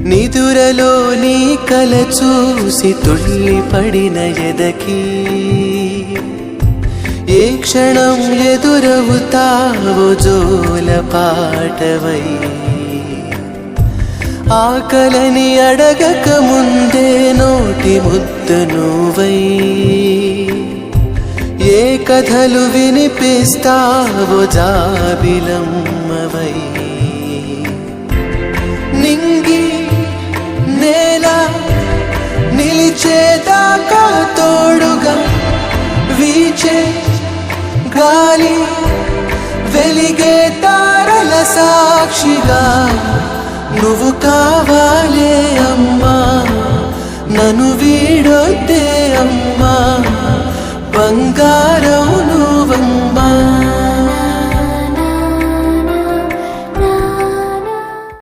నిదురలో నీ కల చూసి తుళ్ళి పడిన ఎదకి ఏ క్షణం ఎదురవుతావో జోల పాటవై ఆకలని అడగక ముందే నోటి ముద్ద నువ్వై ఏ కథలు వినిపిస్తావో జాబిలమ్మవై నింగి నేల నిలిచేదాకా తోడుగా వీచే గాలి వెలిగే తారల సాక్షిగా నువ్వు కావాలే అమ్మా నన్ను